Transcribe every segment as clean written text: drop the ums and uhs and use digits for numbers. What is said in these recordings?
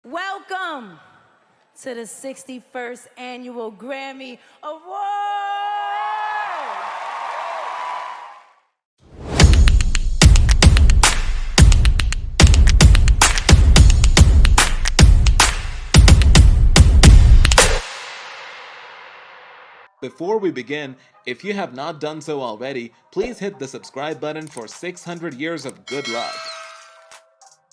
Welcome to the 61st Annual Grammy Awards! Before we begin, if you have not done so already, please hit the subscribe button for 600 years of good luck.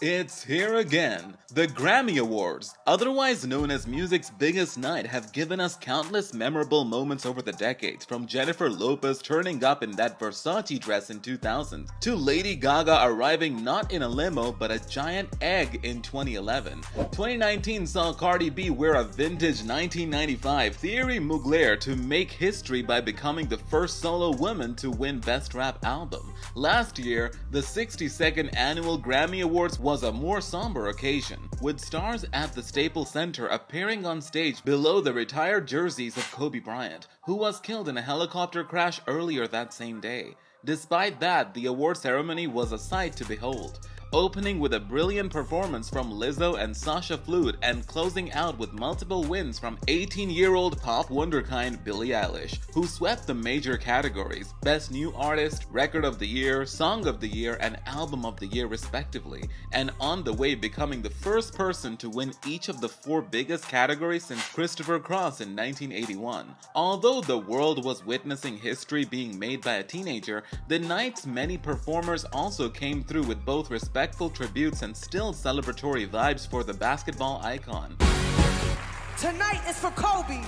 It's here again! The Grammy Awards, otherwise known as music's biggest night, have given us countless memorable moments over the decades, from Jennifer Lopez turning up in that Versace dress in 2000 to Lady Gaga arriving not in a limo but a giant egg in 2011. 2019 saw Cardi B wear a vintage 1995 Thierry Mugler to make history by becoming the first solo woman to win Best Rap Album. Last year, the 62nd Annual Grammy Awards was a more somber occasion, with stars at the Staples Center appearing on stage below the retired jerseys of Kobe Bryant, who was killed in a helicopter crash earlier that same day. Despite that, the award ceremony was a sight to behold, opening with a brilliant performance from Lizzo and Sasha Fluid and closing out with multiple wins from 18-year-old pop wonderkind Billie Eilish, who swept the major categories: Best New Artist, Record of the Year, Song of the Year, and Album of the Year respectively, and on the way becoming the first person to win each of the four biggest categories since Christopher Cross in 1981. Although the world was witnessing history being made by a teenager, the night's many performers also came through with both respectful tributes and still celebratory vibes for the basketball icon. Tonight is for Kobe.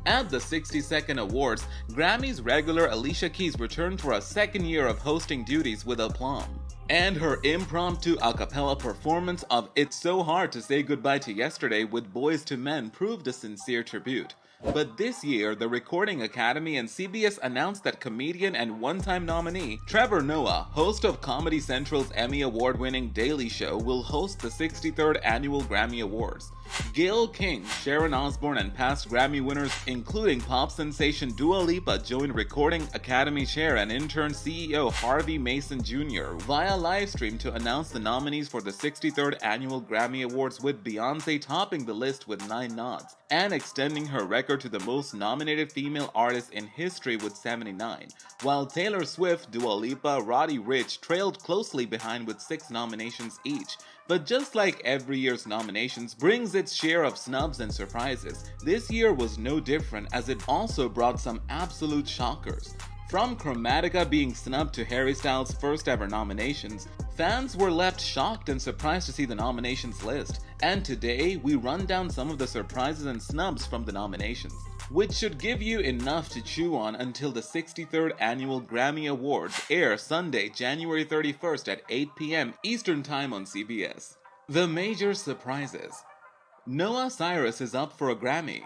At the 62nd Awards, Grammys regular Alicia Keys returned for a second year of hosting duties with aplomb. And her impromptu a cappella performance of It's So Hard to Say Goodbye to Yesterday with Boyz II Men proved a sincere tribute. But this year, the Recording Academy and CBS announced that comedian and one-time nominee Trevor Noah, host of Comedy Central's Emmy Award-winning Daily Show, will host the 63rd Annual Grammy Awards. Gayle King, Sharon Osbourne, and past Grammy winners including pop sensation Dua Lipa joined Recording Academy Chair and intern CEO Harvey Mason Jr. via livestream to announce the nominees for the 63rd Annual Grammy Awards, with Beyoncé topping the list with 9 nods and extending her record to the most nominated female artist in history with 79, while Taylor Swift, Dua Lipa, Roddy Ricch trailed closely behind with 6 nominations each. But just like every year's nominations brings its share of snubs and surprises, this year was no different, as it also brought some absolute shockers. From Chromatica being snubbed to Harry Styles' first ever nominations, fans were left shocked and surprised to see the nominations list, and today we run down some of the surprises and snubs from the nominations, which should give you enough to chew on until the 63rd Annual Grammy Awards air Sunday, January 31st at 8 p.m. Eastern Time on CBS. The major surprises. Noah Cyrus is up for a Grammy.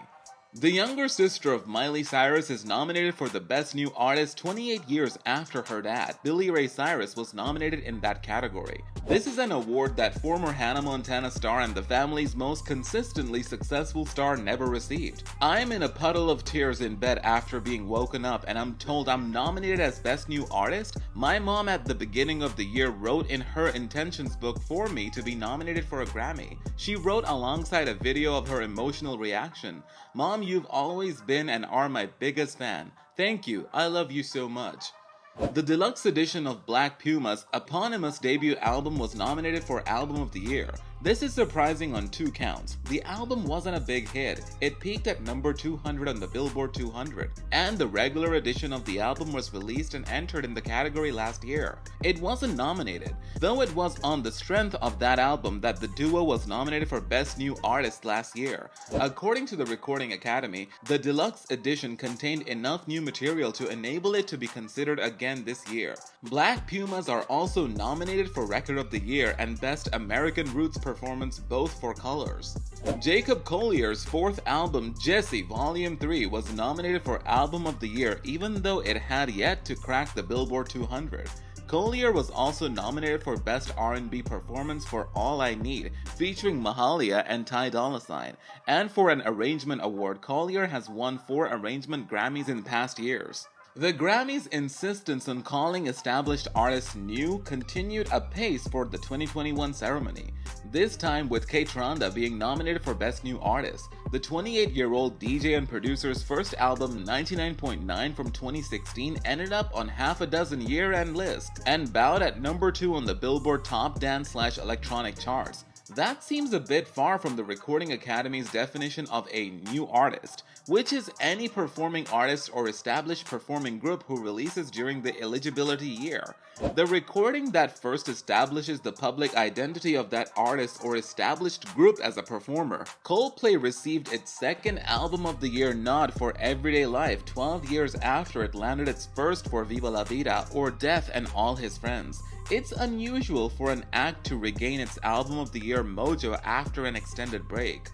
The younger sister of Miley Cyrus is nominated for the Best New Artist 28 years after her dad, Billy Ray Cyrus, was nominated in that category. This is an award that former Hannah Montana star and the family's most consistently successful star never received. I'm in a puddle of tears in bed after being woken up and I'm told I'm nominated as Best New Artist. My mom at the beginning of the year wrote in her intentions book for me to be nominated for a Grammy. She wrote alongside a video of her emotional reaction. "Mom, you've always been and are my biggest fan. Thank you, I love you so much." The deluxe edition of Black Puma's eponymous debut album was nominated for Album of the Year. This is surprising on 2 counts. The album wasn't a big hit. It peaked at number 200 on the Billboard 200, and the regular edition of the album was released and entered in the category last year. It wasn't nominated, though it was on the strength of that album that the duo was nominated for Best New Artist last year. According to the Recording Academy, the deluxe edition contained enough new material to enable it to be considered again this year. Black Pumas are also nominated for Record of the Year and Best American Roots Performance, both for Colors. Jacob Collier's 4th album, Jesse Volume 3, was nominated for Album of the Year even though it had yet to crack the Billboard 200. Collier was also nominated for Best R&B Performance for All I Need, featuring Mahalia and Ty Dolla $ign, and for an Arrangement Award. Collier has won 4 Arrangement Grammys in past years. The Grammys' insistence on calling established artists new continued apace for the 2021 ceremony, this time with K-Tronda being nominated for Best New Artist. The 28-year-old DJ and producer's first album, 99.9 from 2016, ended up on half a dozen year-end lists and bowed at number 2 on the Billboard Top Dance/Electronic charts. That seems a bit far from the Recording Academy's definition of a new artist, which is any performing artist or established performing group who releases during the eligibility year. The recording that first establishes the public identity of that artist or established group as a performer. Coldplay received its second Album of the Year nod for Everyday Life 12 years after it landed its first for Viva La Vida or Death and All His Friends. It's unusual for an act to regain its Album of the Year mojo after an extended break.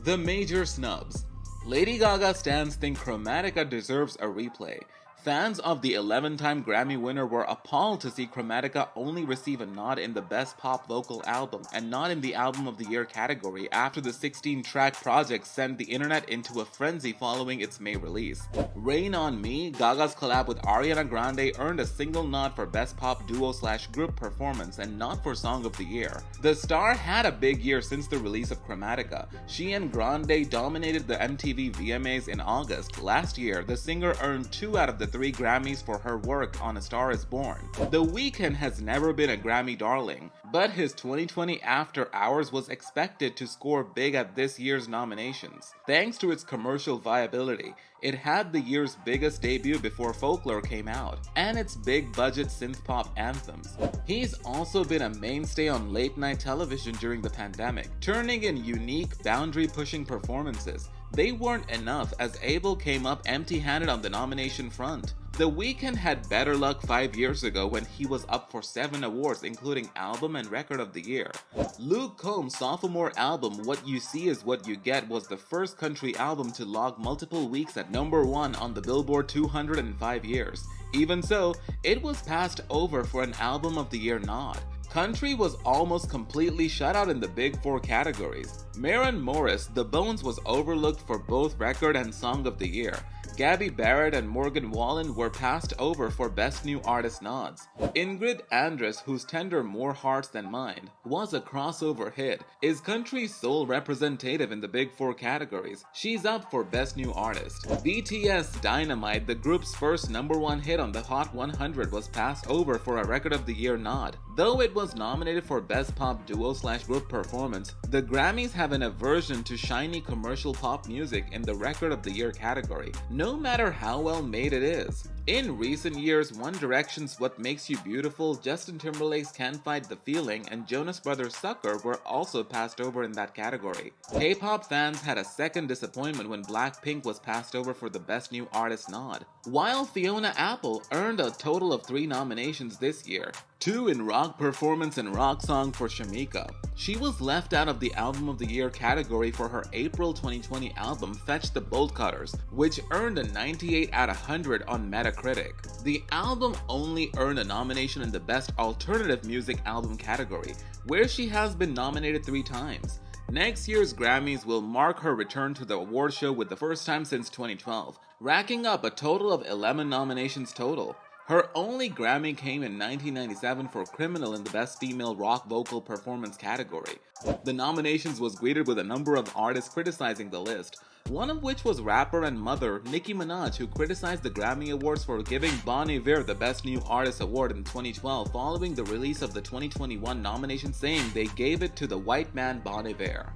The major snubs. Lady Gaga stans think Chromatica deserves a replay. Fans of the 11-time Grammy winner were appalled to see Chromatica only receive a nod in the Best Pop Vocal Album and not in the Album of the Year category after the 16-track project sent the internet into a frenzy following its May release. Rain on Me, Gaga's collab with Ariana Grande, earned a single nod for Best Pop Duo/Group Performance and not for Song of the Year. The star had a big year since the release of Chromatica. She and Grande dominated the MTV VMAs in August. Last year, the singer earned 2 out of the 3 Grammys for her work on A Star Is Born. The Weeknd has never been a Grammy darling, but his 2020 After Hours was expected to score big at this year's nominations. Thanks to its commercial viability, it had the year's biggest debut before Folklore came out, and its big-budget synth-pop anthems. He's also been a mainstay on late-night television during the pandemic, turning in unique, boundary-pushing performances. They weren't enough as Abel came up empty-handed on the nomination front. The Weeknd had better luck 5 years ago when he was up for 7 awards including Album and Record of the Year. Luke Combs' sophomore album What You See Is What You Get was the first country album to log multiple weeks at number 1 on the Billboard 200 in 5 years. Even so, it was passed over for an Album of the Year nod. Country was almost completely shut out in the Big Four categories. Maren Morris, The Bones was overlooked for both Record and Song of the Year. Gabby Barrett and Morgan Wallen were passed over for Best New Artist nods. Ingrid Andress, whose Tender More Hearts Than Mine was a crossover hit, is country's sole representative in the Big Four categories. She's up for Best New Artist. BTS Dynamite, the group's first #1 hit on the Hot 100, was passed over for a Record of the Year nod. Though it was nominated for Best Pop Duo/Group Performance, the Grammys have an aversion to shiny commercial pop music in the Record of the Year category, no matter how well made it is. In recent years, One Direction's What Makes You Beautiful, Justin Timberlake's Can't Fight the Feeling, and Jonas Brothers' Sucker were also passed over in that category. K-pop fans had a second disappointment when Blackpink was passed over for the Best New Artist nod, while Fiona Apple earned a total of 3 nominations this year, 2 in Rock Performance and Rock Song for Shamika. She was left out of the Album of the Year category for her April 2020 album Fetch the Bolt Cutters, which earned a 98 out of 100 on Metacritic. The album only earned a nomination in the Best Alternative Music Album category, where she has been nominated 3 times. Next year's Grammys will mark her return to the award show with the first time since 2012, racking up a total of 11 nominations total. Her only Grammy came in 1997 for Criminal in the Best Female Rock Vocal Performance category. The nominations was greeted with a number of artists criticizing the list, one of which was rapper and mother Nicki Minaj, who criticized the Grammy Awards for giving Bon Iver the Best New Artist Award in 2012 following the release of the 2021 nomination, saying they gave it to the white man Bon Iver.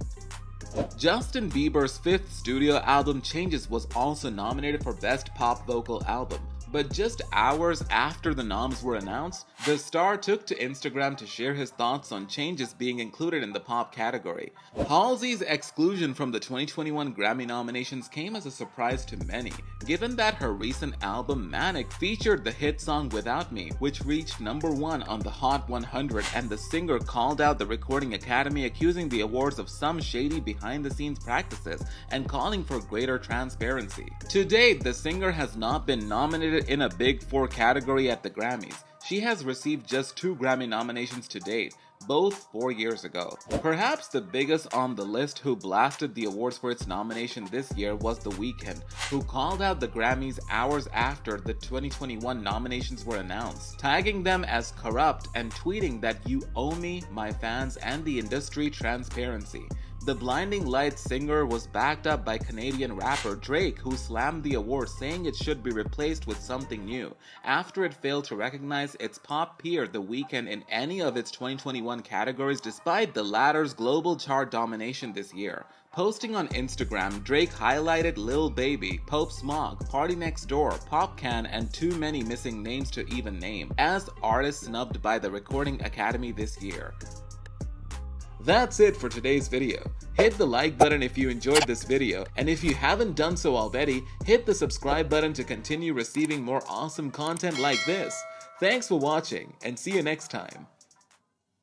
Justin Bieber's 5th studio album Changes was also nominated for Best Pop Vocal Album. But just hours after the noms were announced, the star took to Instagram to share his thoughts on Changes being included in the pop category. Halsey's exclusion from the 2021 Grammy nominations came as a surprise to many, given that her recent album Manic featured the hit song Without Me, which reached #1 on the Hot 100, and the singer called out the Recording Academy, accusing the awards of some shady behind-the-scenes practices and calling for greater transparency. To date, the singer has not been nominated in a Big Four category at the Grammys. She has received just 2 Grammy nominations to date, both 4 years ago. Perhaps the biggest on the list who blasted the awards for its nomination this year was The Weeknd, who called out the Grammys hours after the 2021 nominations were announced, tagging them as corrupt and tweeting that "you owe me, my fans, and the industry transparency." The Blinding Lights singer was backed up by Canadian rapper Drake, who slammed the award, saying it should be replaced with something new, after it failed to recognize its pop peer The Weeknd in any of its 2021 categories despite the latter's global chart domination this year. Posting on Instagram, Drake highlighted Lil Baby, Pope Smog, Party Next Door, Popcan, and too many missing names to even name, as artists snubbed by the Recording Academy this year. That's it for today's video. Hit the like button if you enjoyed this video, and if you haven't done so already, hit the subscribe button to continue receiving more awesome content like this. Thanks for watching, and see you next time.